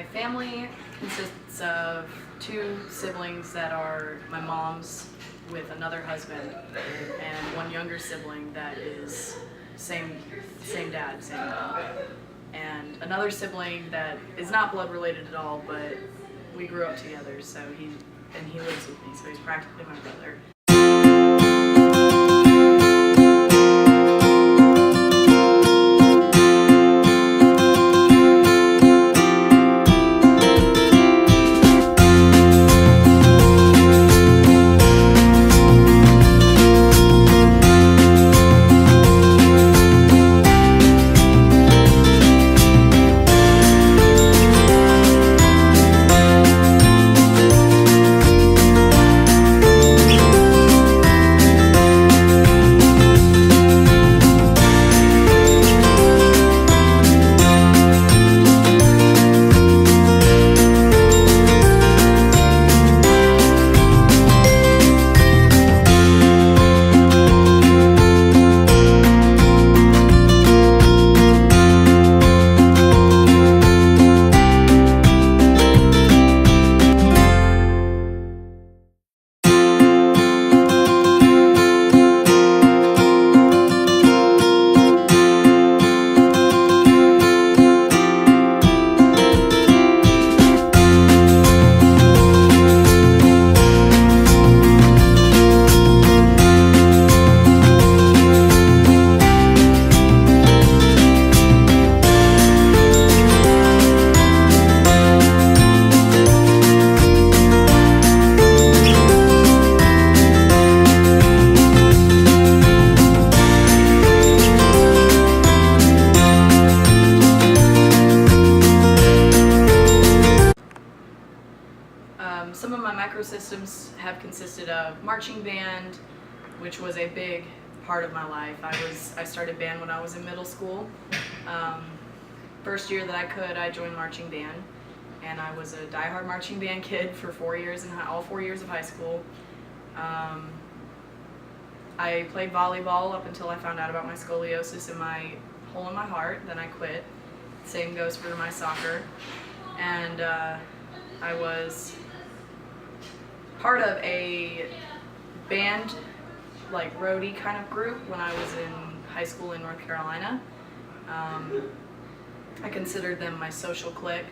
My family consists of two siblings that are my mom's with another husband, and one younger sibling that is same dad, same mom, and another sibling that is not blood related at all, but we grew up together. So he lives with me, so he's practically my brother. Some of my microsystems have consisted of marching band, which was a big part of my life. I started band when I was in middle school. First year that I could, I joined marching band, and I was a diehard marching band kid for 4 years in all 4 years of high school. I played volleyball up until I found out about my scoliosis and my hole in my heart. Then I quit. Same goes for my soccer. And I was part of a band, like roadie kind of group when I was in high school in North Carolina. I considered them my social clique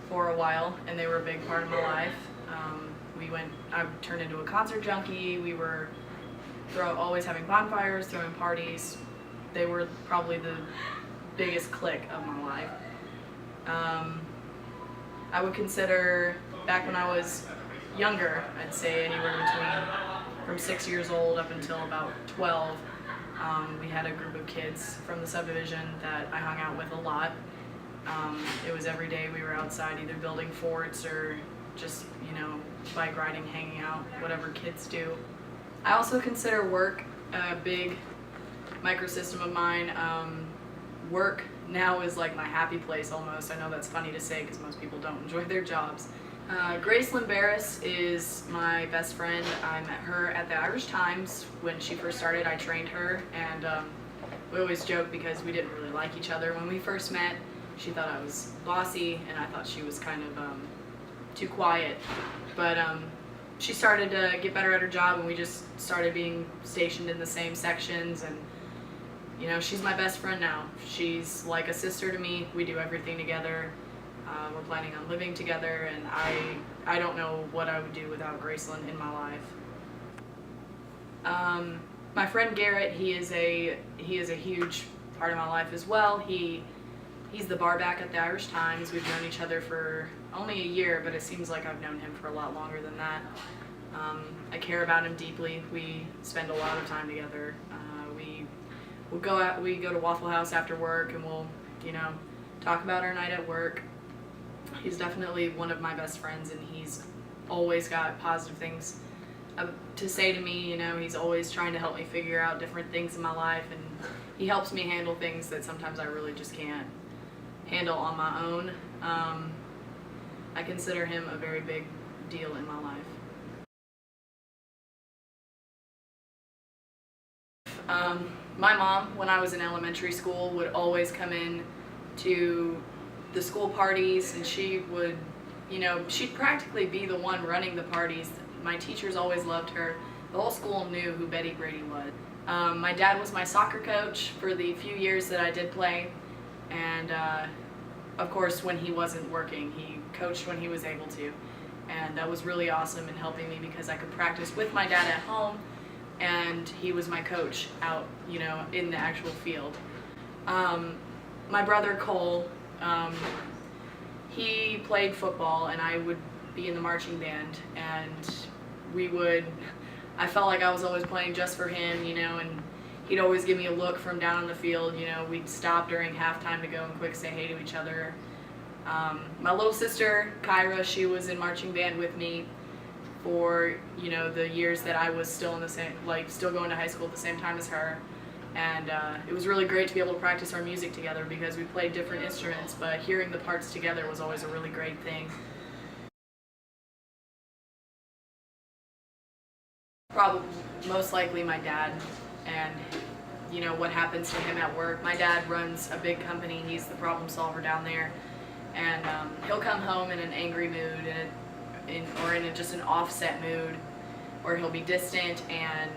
for a while, and they were a big part of my life. I turned into a concert junkie. We were always having bonfires, throwing parties. They were probably the biggest clique of my life. I would consider, back when I was younger, I'd say anywhere between from 6 years old up until about 12, we had a group of kids from the subdivision that I hung out with a lot. It was every day we were outside either building forts or just, bike riding, hanging out, whatever kids do. I also consider work a big microsystem of mine. Work now is like my happy place almost. I know that's funny to say because most people don't enjoy their jobs. Gracelyn Barris is my best friend. I met her at the Irish Times. When she first started, I trained her, and we always joke because we didn't really like each other when we first met. She thought I was bossy, and I thought she was kind of too quiet. But she started to get better at her job, and we just started being stationed in the same sections, and she's my best friend now. She's like a sister to me. We do everything together. We're planning on living together, and I don't know what I would do without Gracelyn in my life. My friend Garrett, he is a huge part of my life as well. He's the barback at the Irish Times. We've known each other for only a year, but it seems like I've known him for a lot longer than that. I care about him deeply. We spend a lot of time together. We go to Waffle House after work, and we'll, talk about our night at work. He's definitely one of my best friends, and he's always got positive things to say to me. He's always trying to help me figure out different things in my life, and he helps me handle things that sometimes I really just can't handle on my own. I consider him a very big deal in my life. My mom, when I was in elementary school, would always come in to the school parties, and she would, she'd practically be the one running the parties. My teachers always loved her. The whole school knew who Betty Grady was. My dad was my soccer coach for the few years that I did play, and of course when he wasn't working, he coached when he was able to, and that was really awesome in helping me because I could practice with my dad at home, and he was my coach out, in the actual field. My brother Cole, he played football, and I would be in the marching band, and I felt like I was always playing just for him, and he'd always give me a look from down on the field. We'd stop during halftime to go and quick say hey to each other. My little sister, Kyra, she was in marching band with me for, the years that I was still still going to high school at the same time as her. And it was really great to be able to practice our music together because we played different instruments, but hearing the parts together was always a really great thing. Probably, most likely my dad, and what happens to him at work. My dad runs a big company, he's the problem solver down there, and he'll come home in an angry mood or in just an offset mood, or he'll be distant, and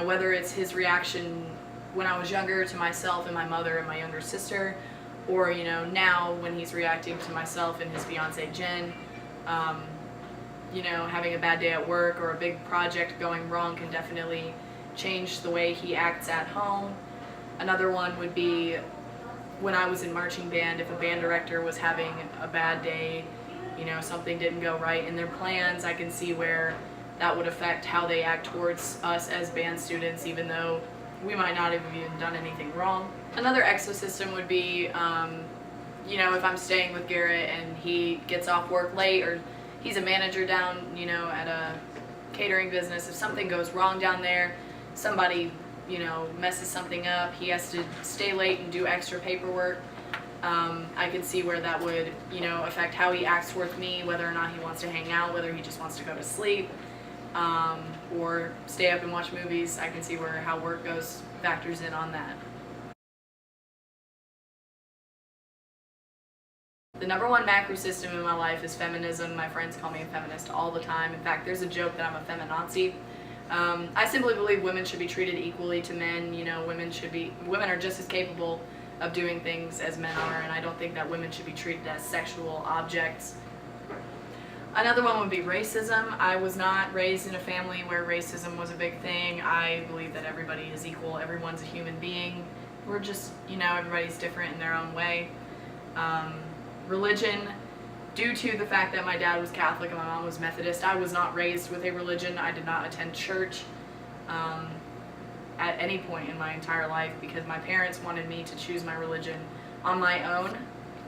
whether it's his reaction when I was younger to myself and my mother and my younger sister, or now when he's reacting to myself and his fiancée Jen, having a bad day at work or a big project going wrong can definitely change the way he acts at home. Another one would be when I was in marching band, if a band director was having a bad day, something didn't go right in their plans, I can see where that would affect how they act towards us as band students, even though we might not have even done anything wrong. Another exosystem would be, if I'm staying with Garrett and he gets off work late, or he's a manager down, at a catering business. If something goes wrong down there, somebody, messes something up, he has to stay late and do extra paperwork, I can see where that would, affect how he acts towards me, whether or not he wants to hang out, whether he just wants to go to sleep, or stay up and watch movies. I can see where how work factors in on that. The number one macro system in my life is feminism. My friends call me a feminist all the time. In fact, there's a joke that I'm a feminazi. I simply believe women should be treated equally to men. Women are just as capable of doing things as men are, and I don't think that women should be treated as sexual objects. Another one would be racism. I was not raised in a family where racism was a big thing. I believe that everybody is equal. Everyone's a human being. We're just, everybody's different in their own way. Religion, due to the fact that my dad was Catholic and my mom was Methodist, I was not raised with a religion. I did not attend church at any point in my entire life because my parents wanted me to choose my religion on my own,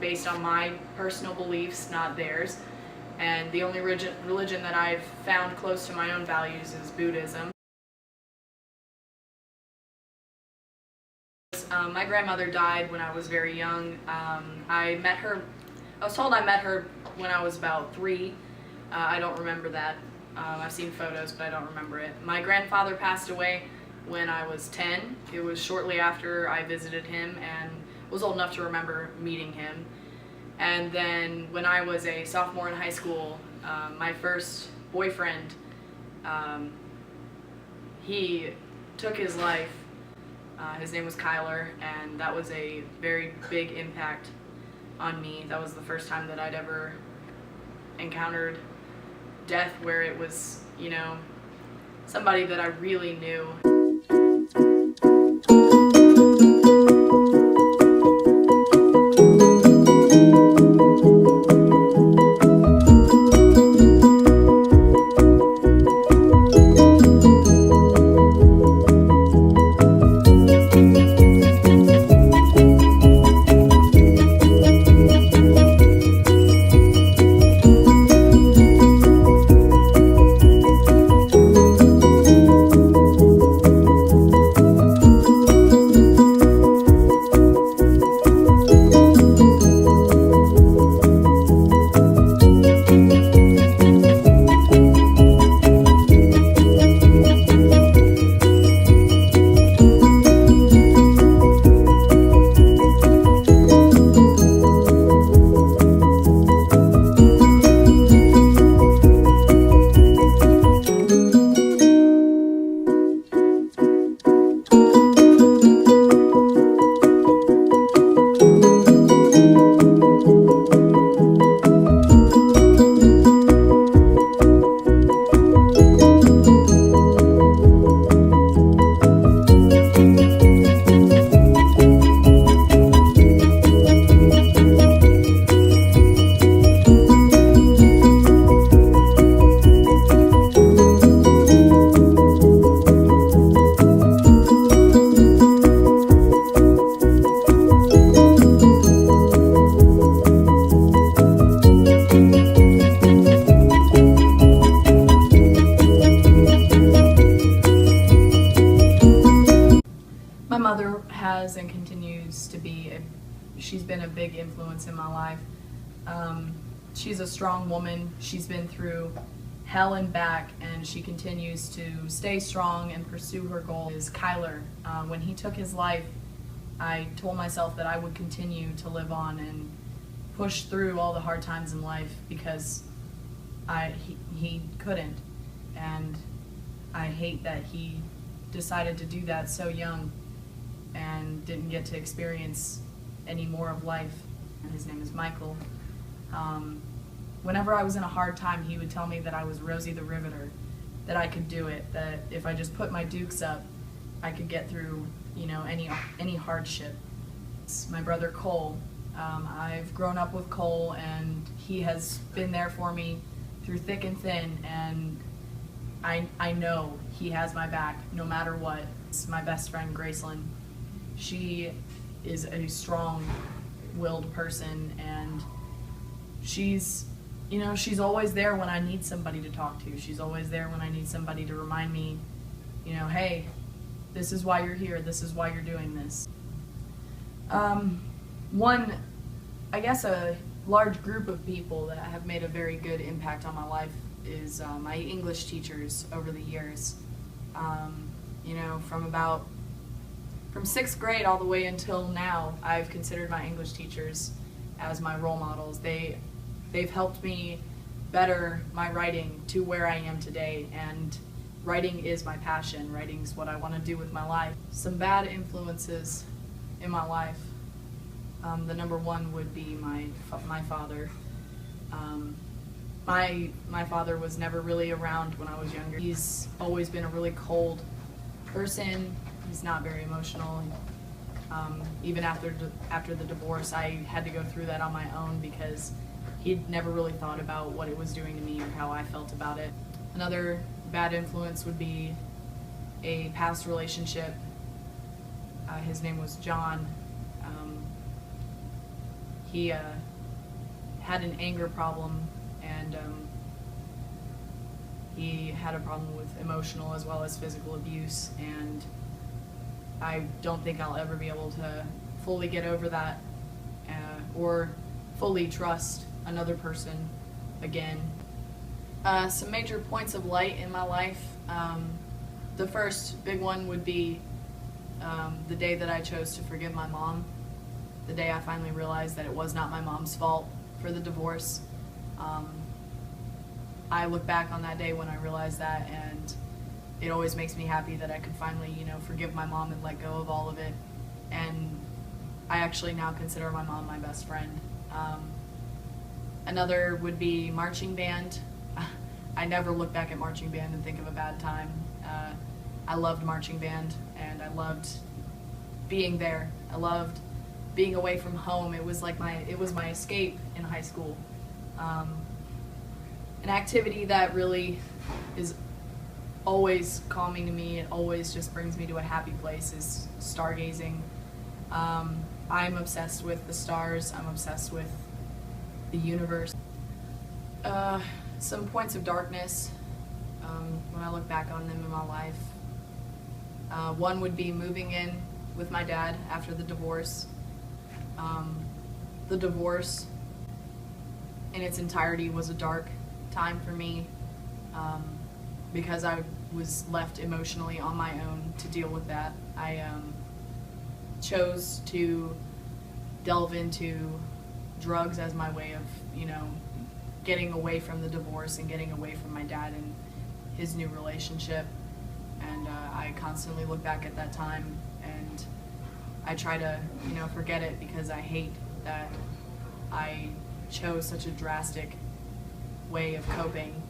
based on my personal beliefs, not theirs. And the only religion that I've found close to my own values is Buddhism. My grandmother died when I was very young. I was told I met her when I was about 3. I don't remember that. I've seen photos, but I don't remember it. My grandfather passed away when I was 10. It was shortly after I visited him and was old enough to remember meeting him. And then when I was a sophomore in high school, my first boyfriend, he took his life. His name was Kyler, and that was a very big impact on me. That was the first time that I'd ever encountered death where it was, somebody that I really knew. been a big influence in my life. She's a strong woman. She's been through hell and back, and she continues to stay strong and pursue her goal. Is Kyler. When he took his life, I told myself that I would continue to live on and push through all the hard times in life, because he couldn't, and I hate that he decided to do that so young and didn't get to experience any more of life. And his name is Michael. Whenever I was in a hard time, he would tell me that I was Rosie the Riveter, that I could do it, that if I just put my dukes up, I could get through, any hardship. It's my brother Cole. I've grown up with Cole, and he has been there for me through thick and thin, and I know he has my back no matter what. It's my best friend Gracelyn. She is a strong-willed person, and she's always there when I need somebody to talk to. She's always there when I need somebody to remind me, hey, this is why you're here, this is why you're doing this. A large group of people that have made a very good impact on my life is my English teachers over the years. From 6th grade all the way until now, I've considered my English teachers as my role models. They've helped me better my writing to where I am today, and writing is my passion. Writing's what I want to do with my life. Some bad influences in my life. The number one would be my father. My father was never really around when I was younger. He's always been a really cold person. He's not very emotional. Even after the divorce, I had to go through that on my own, because he'd never really thought about what it was doing to me or how I felt about it. Another bad influence would be a past relationship. His name was John. He had an anger problem, and he had a problem with emotional as well as physical abuse, and I don't think I'll ever be able to fully get over that or fully trust another person again. Some major points of light in my life. The first big one would be the day that I chose to forgive my mom. The day I finally realized that it was not my mom's fault for the divorce. I look back on that day when I realized that, and it always makes me happy that I could finally, forgive my mom and let go of all of it. And I actually now consider my mom my best friend. Another would be marching band. I never look back at marching band and think of a bad time. I loved marching band, and I loved being there. I loved being away from home. It was my escape in high school. An activity that really is always calming to me, it always just brings me to a happy place, is stargazing. I'm obsessed with the stars. I'm obsessed with the universe. Some points of darkness, when I look back on them in my life. One would be moving in with my dad after the divorce. The divorce in its entirety was a dark time for me, because I was left emotionally on my own to deal with that. I chose to delve into drugs as my way of, getting away from the divorce and getting away from my dad and his new relationship. And I constantly look back at that time, and I try to, forget it, because I hate that I chose such a drastic way of coping